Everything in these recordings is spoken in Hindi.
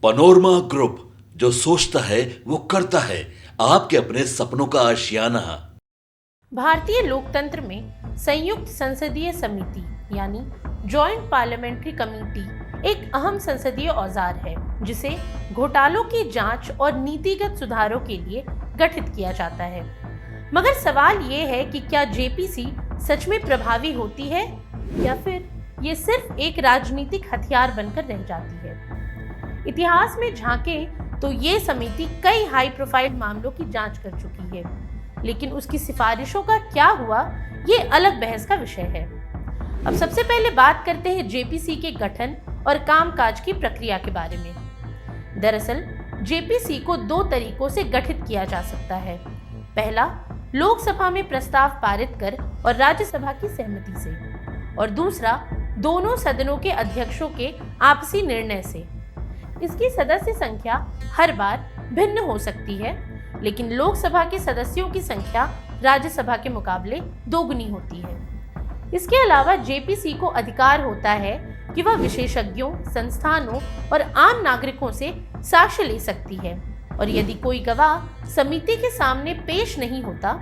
पनोरमा ग्रुप, जो सोचता है वो करता है। आपके अपने सपनों का आशियाना। भारतीय लोकतंत्र में संयुक्त संसदीय समिति यानी जॉइंट पार्लियामेंट्री कमेटी एक अहम संसदीय औजार है, जिसे घोटालों की जांच और नीतिगत सुधारों के लिए गठित किया जाता है। मगर सवाल ये है कि क्या जेपीसी सच में प्रभावी होती है या फिर ये सिर्फ एक राजनीतिक हथियार बनकर रह जाती है। इतिहास में झांकें तो ये समिति कई हाई प्रोफाइल मामलों की जांच कर चुकी है, लेकिन उसकी सिफारिशों का क्या हुआ ये अलग बहस का विषय है। अब सबसे पहले बात करते हैं जेपीसी के गठन और कामकाज की प्रक्रिया के बारे में। दरअसल जेपीसी को दो तरीकों से गठित किया जा सकता है। पहला, लोकसभा में प्रस्ताव पारित कर और राज्यसभा की सहमति से, और दूसरा, दोनों सदनों के अध्यक्षों के आपसी निर्णय से। इसकी सदस्य संख्या हर बार भिन्न हो सकती है, लेकिन लोकसभा के सदस्यों की संख्या राज्यसभा के मुकाबले दोगुनी होती है। इसके अलावा जेपीसी को अधिकार होता है कि वह विशेषज्ञों, संस्थानों और आम नागरिकों से साक्ष्य ले सकती है, और यदि कोई गवाह समिति के सामने पेश नहीं होता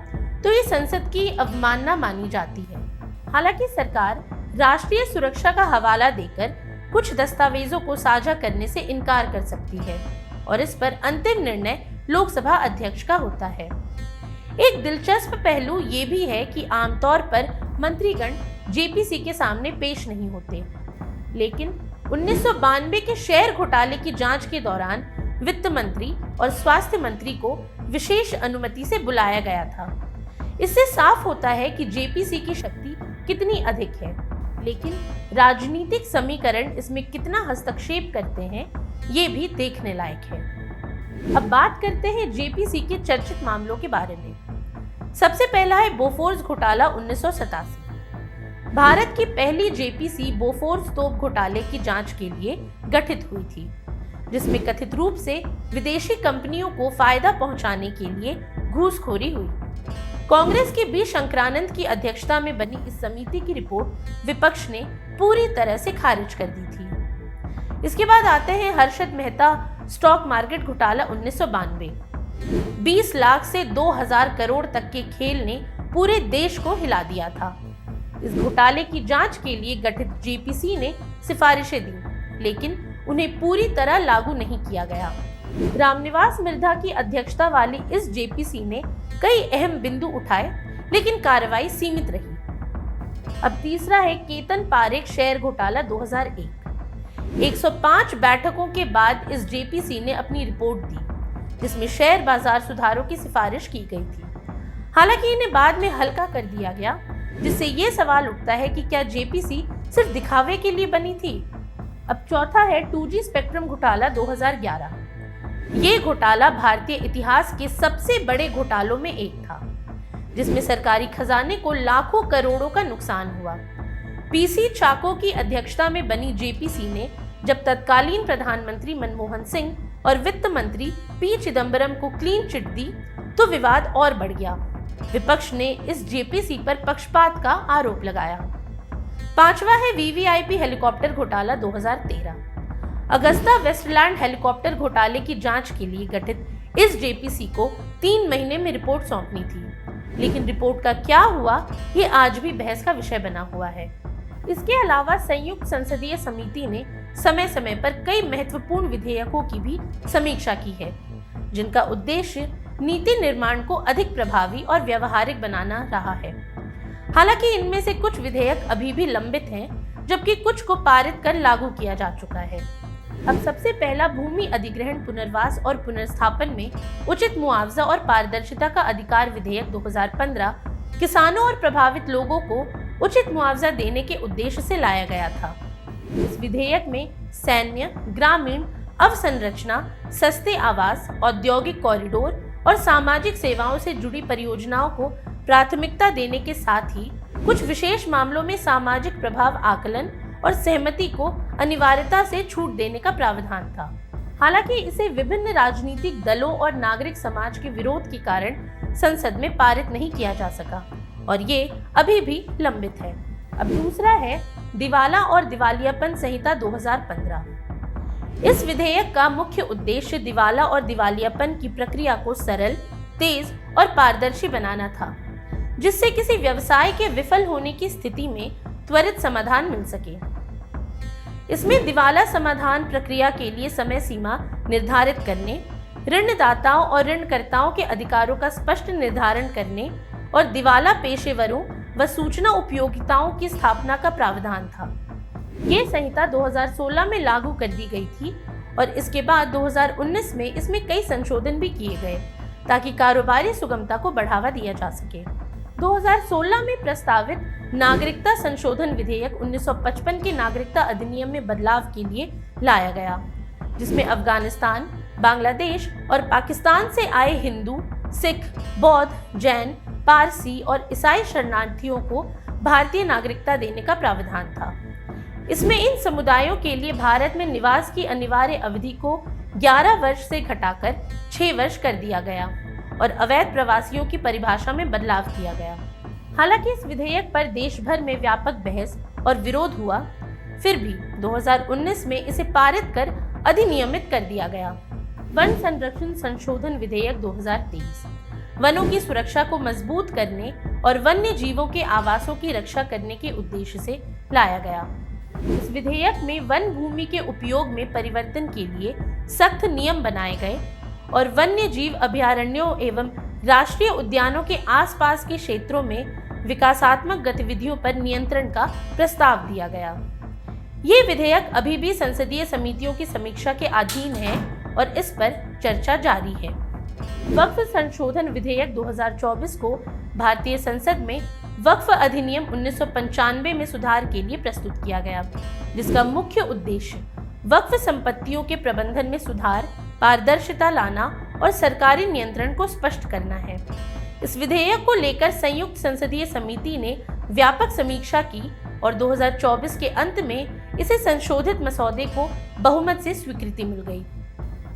तो ये संसद की अवमानना मानी जाती है। हालांकि सरकार राष्ट्रीय सुरक्षा का हवाला देकर कुछ दस्तावेजों को साझा करने से इनकार कर सकती है, और इस पर अंतिम निर्णय लोकसभा अध्यक्ष का होता है। एक दिलचस्प पहलू ये भी है कि आमतौर पर मंत्रीगण जेपीसी के सामने पेश नहीं होते, लेकिन 1992 के शेयर घोटाले की जांच के दौरान वित्त मंत्री और स्वास्थ्य मंत्री को विशेष अनुमति से बुलाया गया था। इससे साफ होता है कि जेपीसी की शक्ति कितनी अधिक है, लेकिन राजनीतिक समीकरण इसमें कितना हस्तक्षेप करते हैं ये भी देखने लायक है। अब बात करते हैं जेपीसी के चर्चित मामलों के बारे में। सबसे पहला है बोफोर्स घोटाला 1987। भारत की पहली जेपीसी बोफोर्स तोप घोटाले की जांच के लिए गठित हुई थी, जिसमें कथित रूप से विदेशी कंपनियों को फायदा पहुंचाने के लिए घूसखोरी हुई। कांग्रेस के बी शंकरानंद की अध्यक्षता में बनी इस समिति की रिपोर्ट विपक्ष ने पूरी तरह से खारिज कर दी थी। इसके बाद आते हैं हर्षद मेहता स्टॉक मार्केट घोटाला 1992। 20 लाख से 2000 करोड़ तक के खेल ने पूरे देश को हिला दिया था। इस घोटाले की जांच के लिए गठित जेपीसी ने सिफारिशें दी, लेकिन उन्हें पूरी तरह लागू नहीं किया गया। रामनिवास मिर्धा की अध्यक्षता वाली इस जेपीसी ने कई अहम बिंदु उठाए, लेकिन कार्रवाई सीमित रही। अब तीसरा है केतन पारेख शेयर घोटाला 2001। 105 बैठकों के बाद इस जेपीसी ने अपनी रिपोर्ट दी, जिसमें शेयर बाजार सुधारों की सिफारिश की गई थी। हालांकि इन्हें बाद में हल्का कर दिया गया, जिससे ये सवाल उठता है कि क्या जेपीसी सिर्फ दिखावे के लिए बनी थी। अब चौथा है 2G स्पेक्ट्रम घोटाला 2011। ये घोटाला भारतीय इतिहास के सबसे बड़े घोटालों में एक था, जिसमें सरकारी खजाने को लाखों करोड़ों का नुकसान हुआ। पीसी चाको की अध्यक्षता में बनी जेपीसी ने जब तत्कालीन प्रधानमंत्री मनमोहन सिंह और वित्त मंत्री पी चिदंबरम को क्लीन चिट दी तो विवाद और बढ़ गया। विपक्ष ने इस जेपीसी पर पक्षपात का आरोप लगाया। पांचवा है वीवीआईपी हेलीकॉप्टर घोटाला 2013। अगस्ता वेस्टलैंड हेलीकॉप्टर घोटाले की जांच के लिए गठित इस जेपीसी को 3 महीने में रिपोर्ट सौंपनी थी, लेकिन रिपोर्ट का क्या हुआ ये आज भी बहस का विषय बना हुआ है। इसके अलावा संयुक्त संसदीय समिति ने समय समय पर कई महत्वपूर्ण विधेयकों की भी समीक्षा की है, जिनका उद्देश्य नीति निर्माण को अधिक प्रभावी और व्यावहारिक बनाना रहा है। हालांकि इनमें से कुछ विधेयक अभी भी लंबित हैं, जबकि कुछ को पारित कर लागू किया जा चुका है। अब सबसे पहला भूमि अधिग्रहण, पुनर्वास और पुनर्स्थापन में उचित मुआवजा और पारदर्शिता का अधिकार विधेयक 2015 किसानों और प्रभावित लोगों को उचित मुआवजा देने के उद्देश्य से लाया गया था। इस विधेयक में सैन्य, ग्रामीण अवसंरचना, सस्ते आवास, औद्योगिक कॉरिडोर और सामाजिक सेवाओं से जुड़ी परियोजनाओं को प्राथमिकता देने के साथ ही कुछ विशेष मामलों में सामाजिक प्रभाव आकलन और सहमति को अनिवार्यता से छूट देने का प्रावधान था। हालांकि इसे विभिन्न राजनीतिक दलों और नागरिक समाज के विरोध के कारण संसद में पारित नहीं किया जा सका और ये अभी भी लंबित है। अब दूसरा है दिवाला और दिवालियापन संहिता 2015। इस विधेयक का मुख्य उद्देश्य दिवाला और दिवालियापन की प्रक्रिया को सरल, तेज और पारदर्शी बनाना था, जिससे किसी व्यवसाय के विफल होने की स्थिति में त्वरित समाधान मिल सके। इसमें दिवाला समाधान प्रक्रिया के लिए समय सीमा निर्धारित करने, ऋणदाताओं और ऋणकर्ताओं के अधिकारों का स्पष्ट निर्धारण करने और दिवाला पेशेवरों व सूचना उपयोगिताओं की स्थापना का प्रावधान था। ये संहिता 2016 में लागू कर दी गई थी और इसके बाद 2019 में इसमें कई संशोधन भी किए गए ताकि कारोबारी सुगमता को बढ़ावा दिया जा सके। 2016 में प्रस्तावित नागरिकता संशोधन विधेयक 1955 के नागरिकता अधिनियम में बदलाव के लिए लाया गया, जिसमें अफगानिस्तान, बांग्लादेश और पाकिस्तान से आए हिंदू, सिख, बौद्ध, जैन, पारसी और ईसाई शरणार्थियों को भारतीय नागरिकता देने का प्रावधान था। इसमें इन समुदायों के लिए भारत में निवास की अनिवार्य अवधि को 11 वर्ष से घटाकर 6 वर्ष कर दिया गया और अवैध प्रवासियों की परिभाषा में बदलाव किया गया। हालांकि इस विधेयक पर देश भर में व्यापक बहस और विरोध हुआ, फिर भी 2019 में इसे पारित कर अधिनियमित कर दिया गया। वन संरक्षण संशोधन विधेयक 2023 वनों की सुरक्षा को मजबूत करने और वन्य जीवों के आवासों की रक्षा करने के उद्देश्य से लाया गया। इस विधेयक में वन भूमि के उपयोग में परिवर्तन के लिए सख्त नियम बनाए गए और वन्य जीव अभयारण्यों एवं राष्ट्रीय उद्यानों के आसपास के क्षेत्रों में विकासात्मक गतिविधियों पर नियंत्रण का प्रस्ताव दिया गया। ये विधेयक अभी भी संसदीय समितियों की समीक्षा के अधीन है और इस पर चर्चा जारी है। वक्फ संशोधन विधेयक 2024 को भारतीय संसद में वक्फ अधिनियम 1995 में सुधार के लिए प्रस्तुत किया गया, जिसका मुख्य उद्देश्य वक्फ संपत्तियों के प्रबंधन में सुधार, पारदर्शिता लाना और सरकारी नियंत्रण को स्पष्ट करना है। इस विधेयक को लेकर संयुक्त संसदीय समिति ने व्यापक समीक्षा की और 2024 के अंत में इसे संशोधित मसौदे को बहुमत से स्वीकृति मिल गई।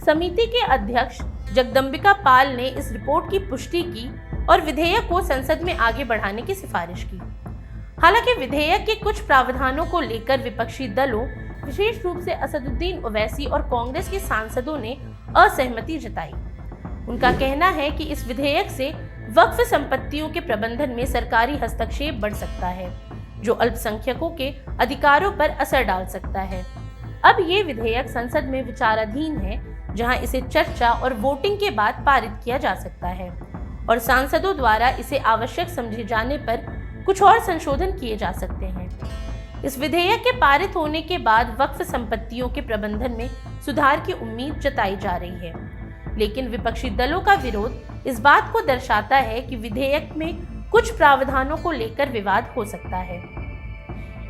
समिति के अध्यक्ष जगदम्बिका पाल ने इस रिपोर्ट की पुष्टि की और विधेयक को संसद में आगे बढ़ाने की सिफारिश की। हालांकि विधेयक के कुछ प्रावधानों को लेकर विपक्षी दलों, विशेष रूप से असदुद्दीन ओवैसी और कांग्रेस के सांसदों ने असहमति जताई। उनका कहना है कि इस विधेयक से वक्फ संपत्तियों के प्रबंधन में सरकारी हस्तक्षेप बढ़ सकता है, जो अल्पसंख्यकों के अधिकारों पर असर डाल सकता है। अब ये विधेयक संसद में विचाराधीन है, जहां इसे चर्चा और वोटिंग के बाद पारित किया जा सकता है और सांसदों द्वारा इसे आवश्यक समझे जाने पर कुछ और संशोधन किए जा सकते हैं। इस विधेयक के पारित होने के बाद वक्फ संपत्तियों के प्रबंधन में सुधार की उम्मीद जताई जा रही है, लेकिन विपक्षी दलों का विरोध इस बात को दर्शाता है कि विधेयक में कुछ प्रावधानों को लेकर विवाद हो सकता है।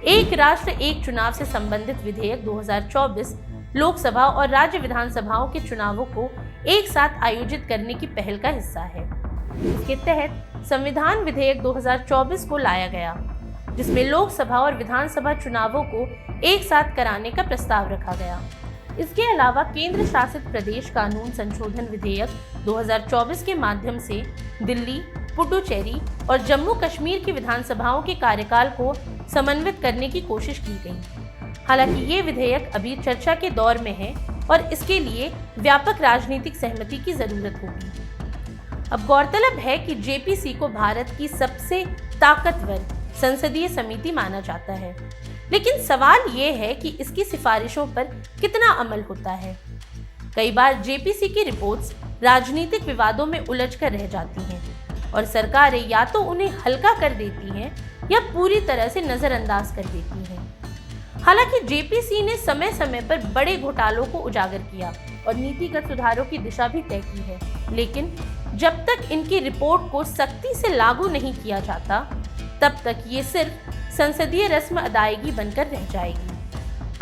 एक राष्ट्र एक चुनाव से संबंधित विधेयक 2024 लोकसभा और राज्य विधानसभाओं के चुनावों को एक साथ आयोजित करने की पहल का हिस्सा है। इसके तहत संविधान विधेयक 2024 को लाया गया, जिसमें लोकसभा और विधानसभा चुनावों को एक साथ कराने का प्रस्ताव रखा गया। इसके अलावा केंद्र शासित प्रदेश कानून संशोधन विधेयक 2024 के माध्यम से दिल्ली, पुडुचेरी और जम्मू कश्मीर की विधानसभाओं के कार्यकाल को समन्वित करने की कोशिश की गई। हालांकि ये विधेयक अभी चर्चा के दौर में है और इसके लिए व्यापक राजनीतिक सहमति की जरूरत होगी। अब गौरतलब है कि जेपीसी को भारत की सबसे ताकतवर संसदीय समिति माना जाता है, लेकिन सवाल ये है कि इसकी सिफारिशों पर कितना अमल होता है। कई बार जेपीसी की रिपोर्ट्स राजनीतिक विवादों में उलझकर रह जाती हैं और सरकारें या तो उन्हें हल्का कर देती हैं या पूरी तरह से नजरअंदाज कर देती हैं। हालांकि जेपीसी ने समय समय पर बड़े घोटालों को उजागर किया और नीतिगत सुधारों की दिशा भी तय की है, लेकिन जब तक इनकी रिपोर्ट को सख्ती से लागू नहीं किया जाता, तब तक ये सिर्फ संसदीय रस्म अदायगी बनकर रह जाएगी।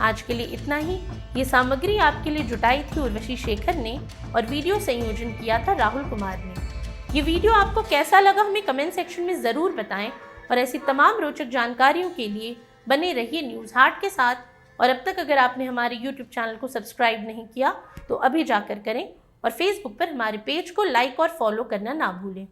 आज के लिए इतना ही। ये सामग्री आपके लिए जुटाई थी उर्वशी शेखर ने और वीडियो संयोजन किया था राहुल कुमार ने। ये वीडियो आपको कैसा लगा हमें कमेंट सेक्शन में ज़रूर बताएं और ऐसी तमाम रोचक जानकारियों के लिए बने रहिए न्यूज़ हाट के साथ। और अब तक अगर आपने हमारे YouTube चैनल को सब्सक्राइब नहीं किया तो अभी जाकर करें और Facebook पर हमारे पेज को लाइक और फॉलो करना ना भूलें।